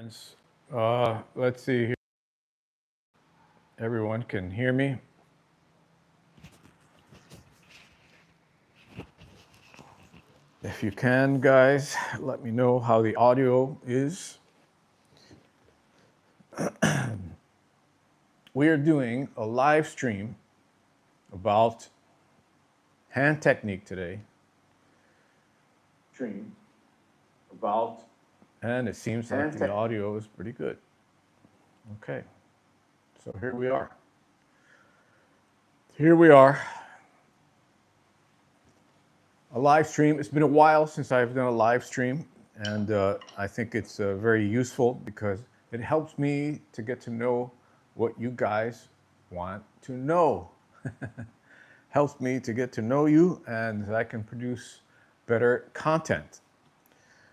friends. Let's see here. Everyone can hear me. If you can, guys, let me know how the audio is. We are doing a live stream about hand technique today. And it seems like the audio is pretty good. Okay, so here we are. A live stream. It's been a while since I've done a live stream, and I think it's very useful because it helps me to get to know what you guys want to know. Helps me to get to know you, and I can produce better content.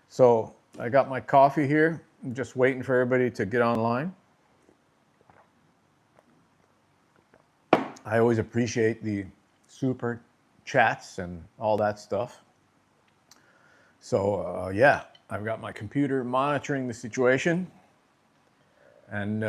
So I got my coffee here. I'm just waiting for everybody to get online. I always appreciate the super chats and all that stuff. So yeah, I've got my computer monitoring the situation, and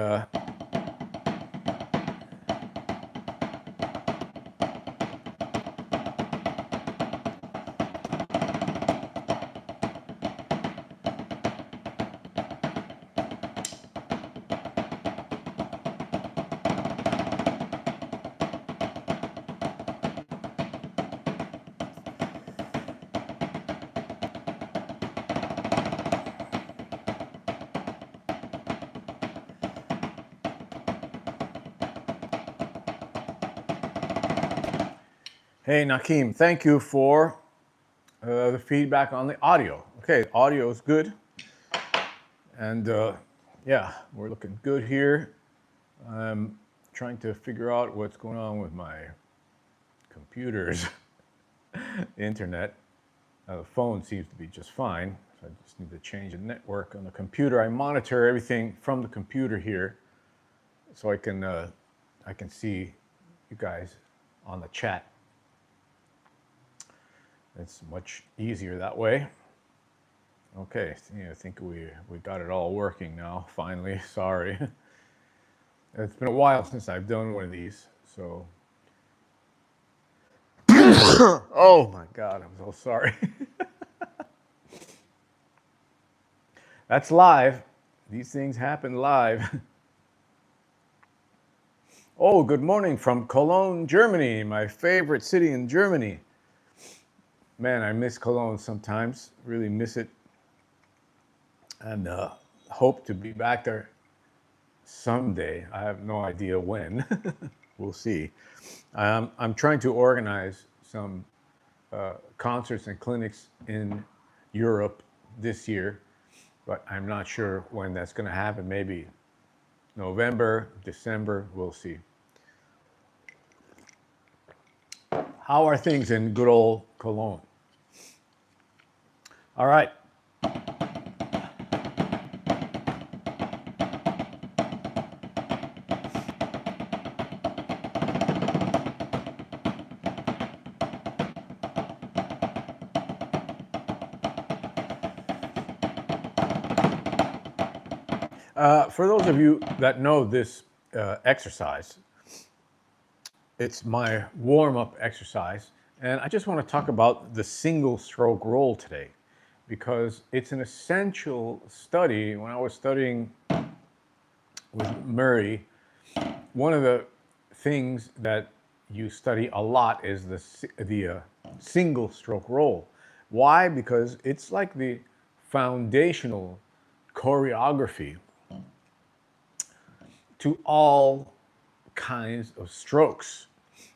hey, Nakeem, thank you for the feedback on the audio. Okay, audio is good. And yeah, we're looking good here. I'm trying to figure out what's going on with my computer's internet. The phone seems to be just fine. So I just need to change the network on the computer. I monitor everything from the computer here, so I can see you guys on the chat. It's much easier that way. Okay, I think we got it all working now, finally. Sorry. It's been a while since I've done one of these, so. Oh my God, I'm so sorry. That's live. These things happen live. Oh, good morning from Cologne, Germany, my favorite city in Germany. Man, I miss Cologne sometimes, really miss it. And hope to be back there someday. I have no idea when. We'll see. I'm trying to organize some concerts and clinics in Europe this year, but I'm not sure when that's going to happen. Maybe November, December, we'll see. How are things in good old Cologne? All right. For those of you that know this exercise, it's my warm-up exercise, and I just want to talk about the single stroke roll today because it's an essential study. When I was studying with Murray, one of the things that you study a lot is the single stroke roll. Why? Because it's like the foundational choreography to all kinds of strokes,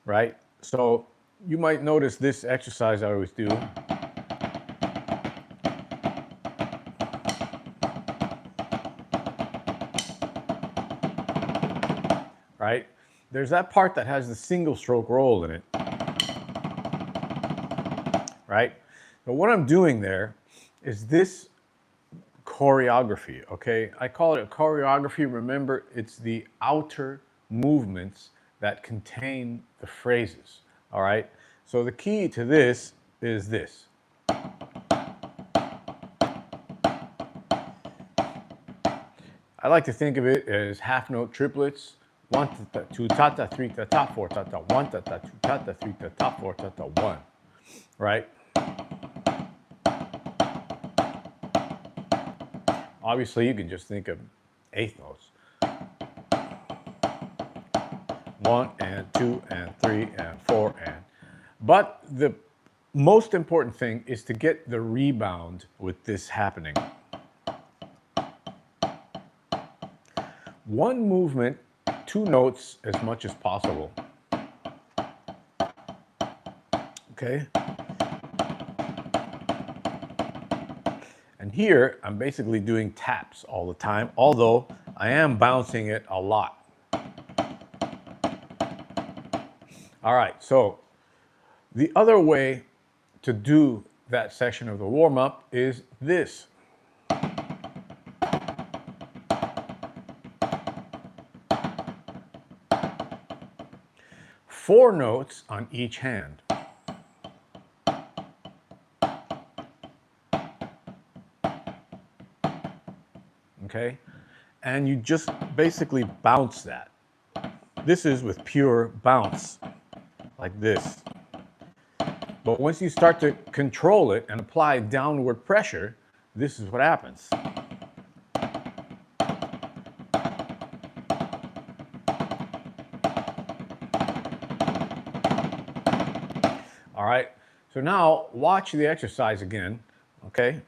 right? So you might notice this exercise I always do. Right? There's that part that has the single stroke roll in it. Right? But what I'm doing there is this choreography, okay? I call it a choreography. Remember, it's the outer movements that contain the phrases, all right? So the key to this is this. I like to think of it as half note triplets. 1 ta ta, 2 ta ta, 3 ta ta, 4 ta ta, 1 ta ta, 2 ta ta, 3 ta ta, 4 ta ta, 1. Right? Obviously, you can just think of eighth notes. 1 and 2 and 3 and 4 and. But the most important thing is to get the rebound with this happening. One movement, 2 notes as much as possible. Okay? And here, I'm basically doing taps all the time, although I am bouncing it a lot. All right, so the other way to do that section of the warm-up is this. Four notes on each hand. Okay? And you just basically bounce that. This is with pure bounce, like this. But once you start to control it and apply downward pressure, this is what happens. All right, so now watch the exercise again, okay?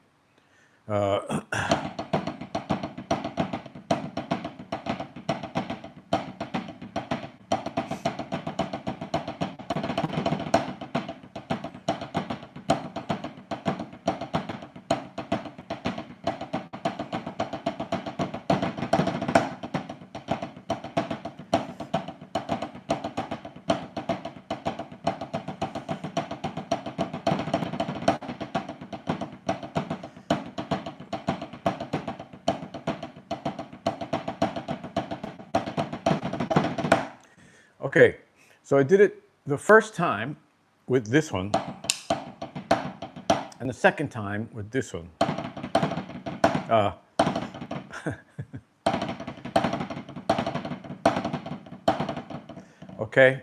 Okay, so I did it the first time with this one, and the second time with this one. Okay,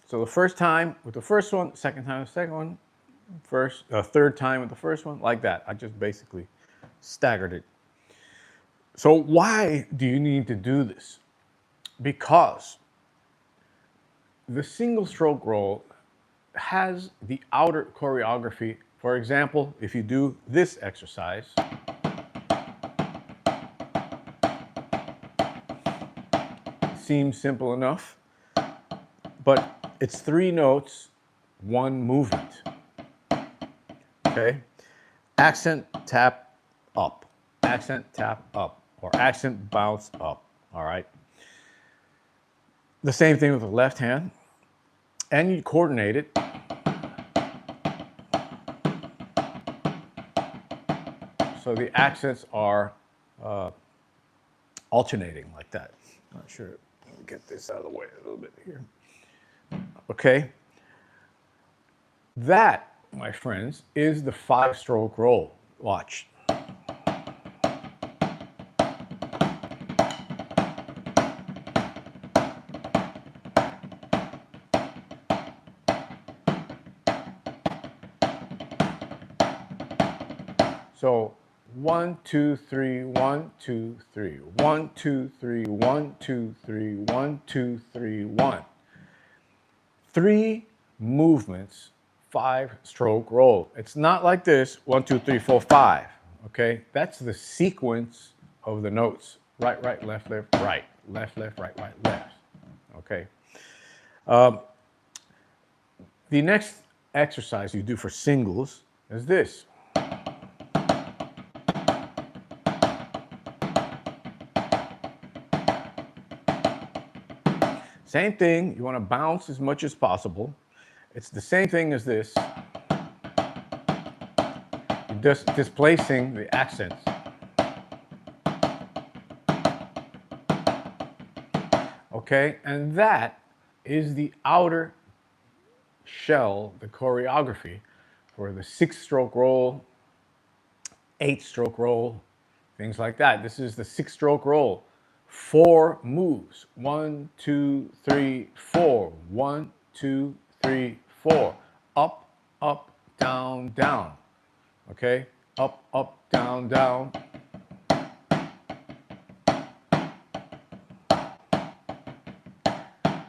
so the first time with the first one, second time with the second one, third time with the first one, like that. I just basically staggered it. So why do you need to do this? Because the single stroke roll has the outer choreography. For example, if you do this exercise, seems simple enough, but it's 3 notes, 1 movement. Okay? Accent, tap, up. Accent, tap, up. Or accent, bounce, up. All right? The same thing with the left hand. And you coordinate it. So the accents are alternating like that. Not sure. Let me get this out of the way a little bit here. Okay. That, my friends, is the 5-stroke roll. Watch. So 1, 2, 3, 1, 2, 3, 1, 2, 3, 1, 2, 3, 1, 2, 3, 1. 3 movements, 5-stroke roll. It's not like this, 1, 2, 3, 4, 5. Okay, that's the sequence of the notes. Right, right, left, left, right, left, left, right, right, left. Okay. The next exercise you do for singles is this. Same thing, you want to bounce as much as possible. It's the same thing as this. You're just displacing the accents. Okay, and that is the outer shell, the choreography for the 6-stroke roll, 8-stroke roll, things like that. This is the 6-stroke roll. 4 moves. 1, 2, 3, 4. 1, 2, 3, 4. Up, up, down, down. Okay? Up, up, down, down.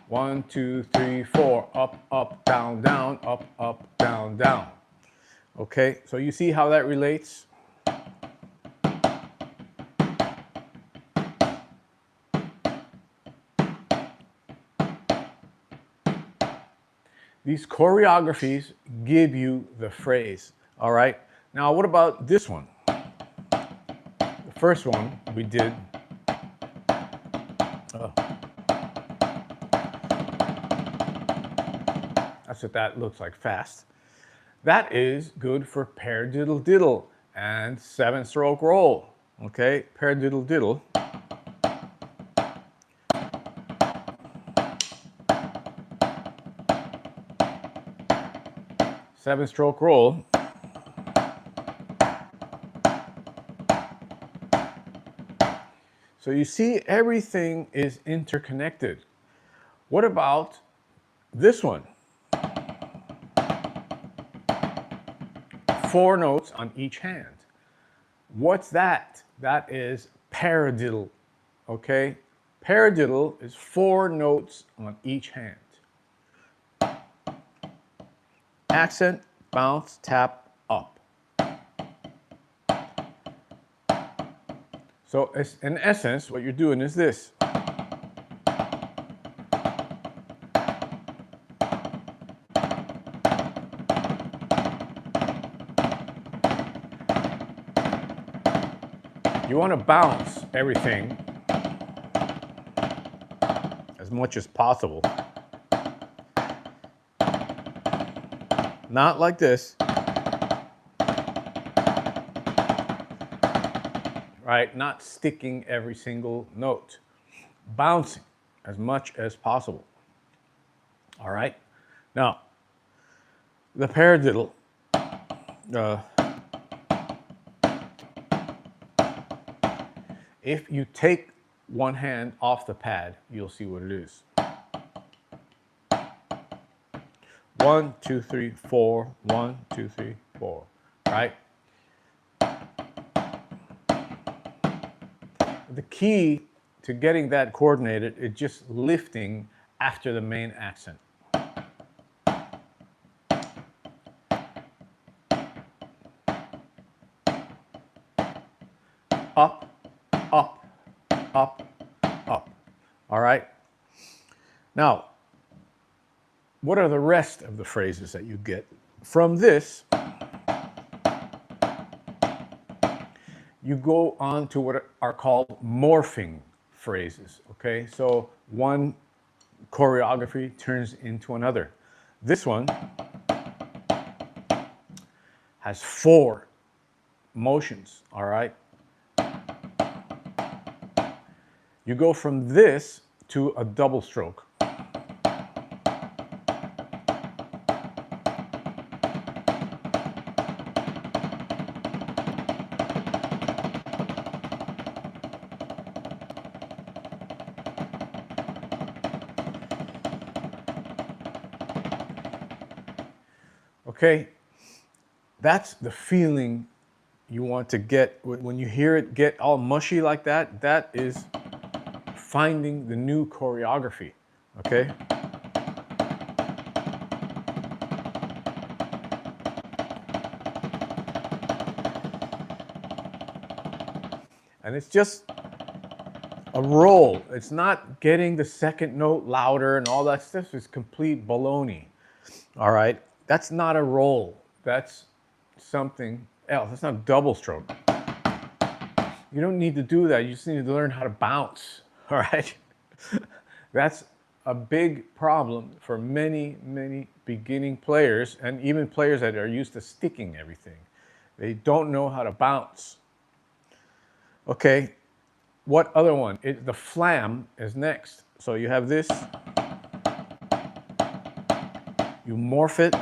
One, two, three, four. Up, up, down, down. Up, up, down, down. Okay, so you see how that relates? These choreographies give you the phrase, all right? Now, what about this one? The first one we did. That's what that looks like fast. That is good for paradiddle diddle and 7-stroke roll. Okay, paradiddle diddle. Seven-stroke roll. So you see, everything is interconnected. What about this one? 4 notes on each hand. What's that? That is paradiddle. Okay? Paradiddle is 4 notes on each hand. Accent, bounce, tap, up. So in essence, what you're doing is this. You want to bounce everything as much as possible. Not like this. Right? Not sticking every single note. Bouncing as much as possible. All right? Now, the paradiddle. If you take one hand off the pad, you'll see what it is. 1, 2, 3, 4. 1, 2, 3, 4. Right? The key to getting that coordinated is just lifting after the main accent. Up, up, up, up. All right? Now, what are the rest of the phrases that you get from this? You go on to what are called morphing phrases, okay? So one choreography turns into another. This one has 4 motions, all right? You go from this to a double stroke. Okay, that's the feeling you want to get when you hear it get all mushy like that. That is finding the new choreography, okay? And it's just a roll. It's not getting the second note louder and all that stuff is complete baloney, all right? That's not a roll. That's something else. That's not double stroke. You don't need to do that. You just need to learn how to bounce, all right? That's a big problem for many, many beginning players and even players that are used to sticking everything. They don't know how to bounce. Okay, what other one? The flam is next. So you have this. You morph it.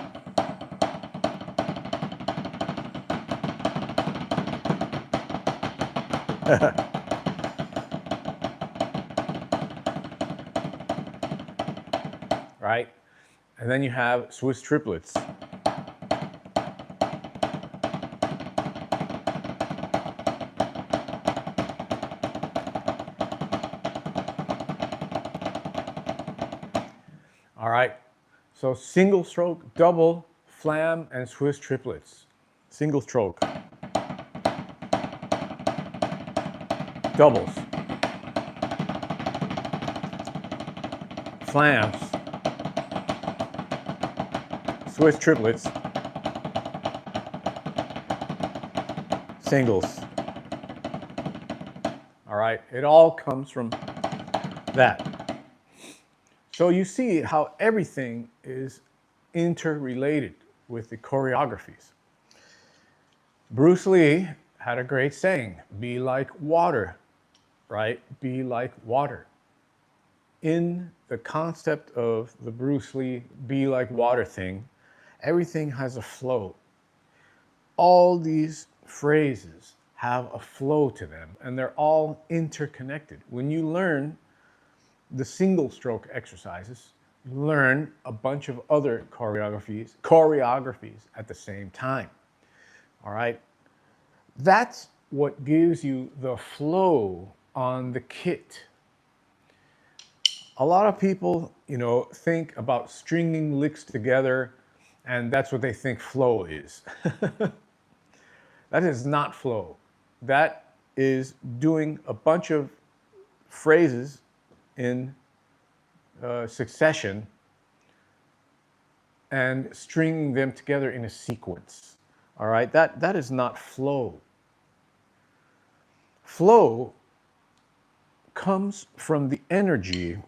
Right? And then you have Swiss triplets. All right, so single stroke, double, flam, and Swiss triplets. Single stroke. Doubles. Flams. Swiss triplets. Singles. All right, it all comes from that. So you see how everything is interrelated with the choreographies. Bruce Lee had a great saying, be like water, right? Be like water. In the concept of the Bruce Lee be like water thing, everything has a flow. All these phrases have a flow to them, and they're all interconnected. When you learn the single stroke exercises, you learn a bunch of other choreographies at the same time. All right? That's what gives you the flow on the kit. A lot of people, think about stringing licks together, and that's what they think flow is. That is not flow. That is doing a bunch of phrases in succession and stringing them together in a sequence. All right, that is not flow. Flow comes from the energy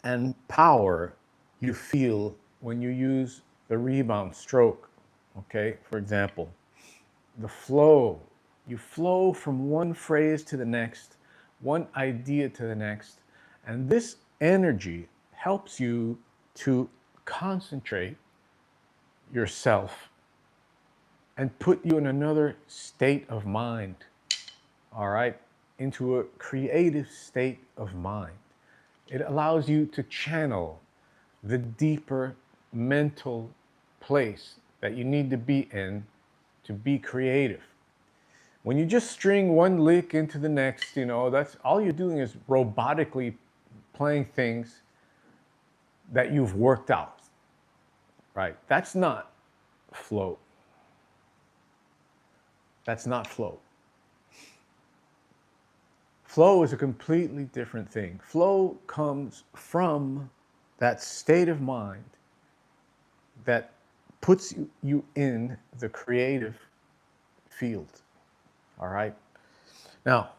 and power you feel when you use the rebound stroke. Okay, for example, the flow. You flow from one phrase to the next, one idea to the next, and this energy helps you to concentrate yourself and put you in another state of mind, all right, into a creative state of mind. It allows you to channel the deeper mental place that you need to be in to be creative. When you just string one lick into the next, that's all you're doing is robotically playing things that you've worked out, right? That's not flow. That's not flow. Flow is a completely different thing. Flow comes from that state of mind that puts you in the creative field. All right. Now,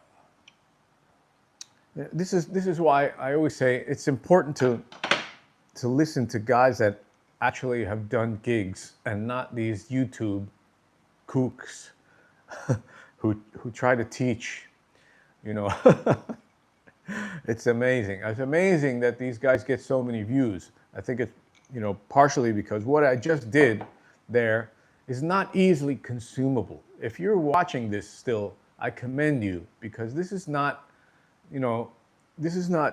this is why I always say it's important to listen to guys that actually have done gigs and not these YouTube kooks who try to teach. It's amazing. It's amazing that these guys get so many views. I think it's partially because what I just did there is not easily consumable. If you're watching this still, I commend you, because this is not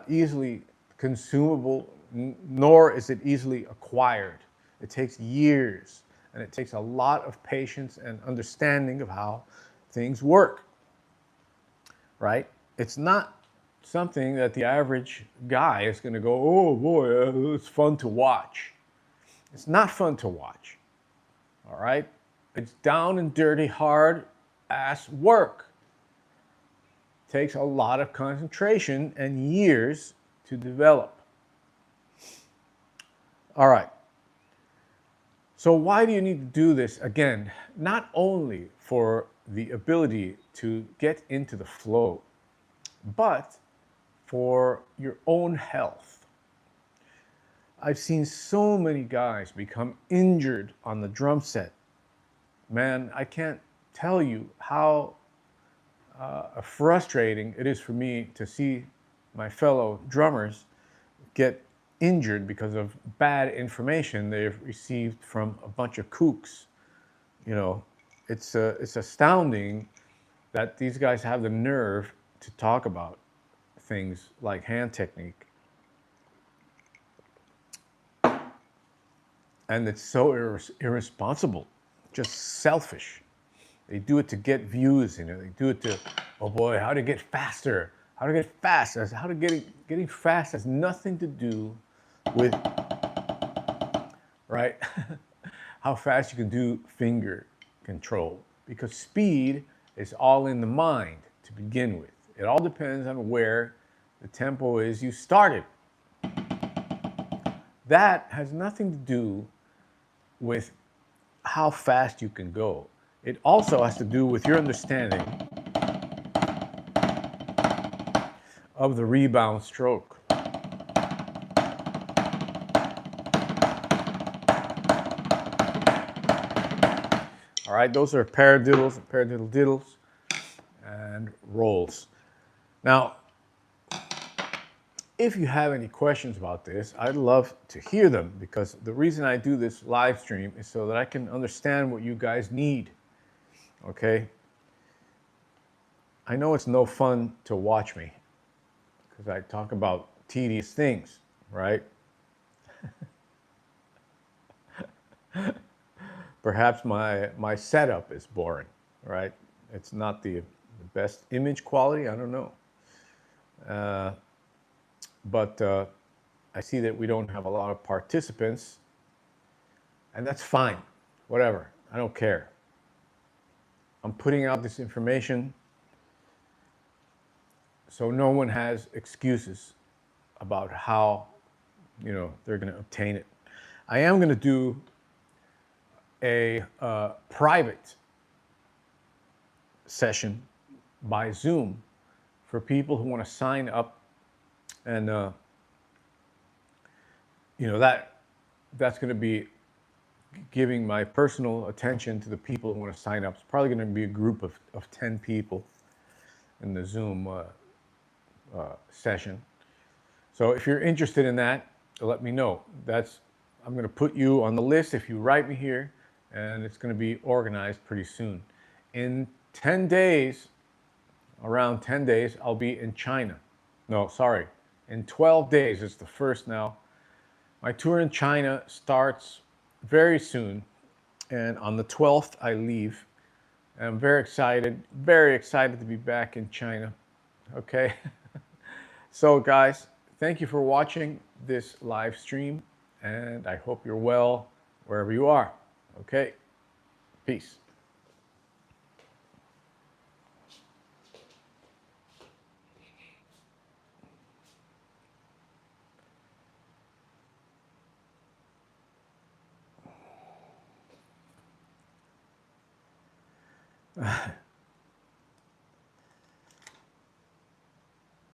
easily consumable, nor is it easily acquired. It takes years, and it takes a lot of patience and understanding of how things work, right? It's not something that the average guy is going to go, oh boy, it's fun to watch. It's not fun to watch, all right? It's down and dirty, hard ass work. Takes a lot of concentration and years to develop. All right. So why do you need to do this? Again, not only for the ability to get into the flow, but for your own health. I've seen so many guys become injured on the drum set. Man, I can't tell you how frustrating it is for me to see my fellow drummers get injured because of bad information they've received from a bunch of kooks. It's astounding that these guys have the nerve to talk about things like hand technique. And it's so irresponsible, just selfish. They do it to get views, you know. They do it to, oh boy, how to get faster, how to get fast. How to getting fast has nothing to do with, right? How fast you can do finger control, because speed is all in the mind to begin with. It all depends on where the tempo is you started. That has nothing to do with how fast you can go. It also has to do with your understanding of the rebound stroke. All right, those are paradiddles, paradiddle diddles, and rolls. Now, if you have any questions about this, I'd love to hear them, because the reason I do this live stream is so that I can understand what you guys need, okay? I know it's no fun to watch me because I talk about tedious things, right? Perhaps my setup is boring, right? It's not the best image quality, I don't know. But I see that we don't have a lot of participants, and that's fine. Whatever, I don't care. I'm putting out this information so no one has excuses about how, you know, they're going to obtain it. I am going to do a private session by Zoom for people who want to sign up, and you know, that's going to be giving my personal attention to the people who want to sign up. It's probably going to be a group of 10 people in the Zoom session. So if you're interested in that, let me know. I'm going to put you on the list if you write me here, and it's going to be organized pretty soon. In 10 days, around 10 days, I'll be in China. No, sorry. In 12 days, it's the first now. My tour in China starts very soon, and on the 12th, I leave. And I'm very excited to be back in China. Okay? So, guys, thank you for watching this live stream, and I hope you're well wherever you are. Okay? Peace.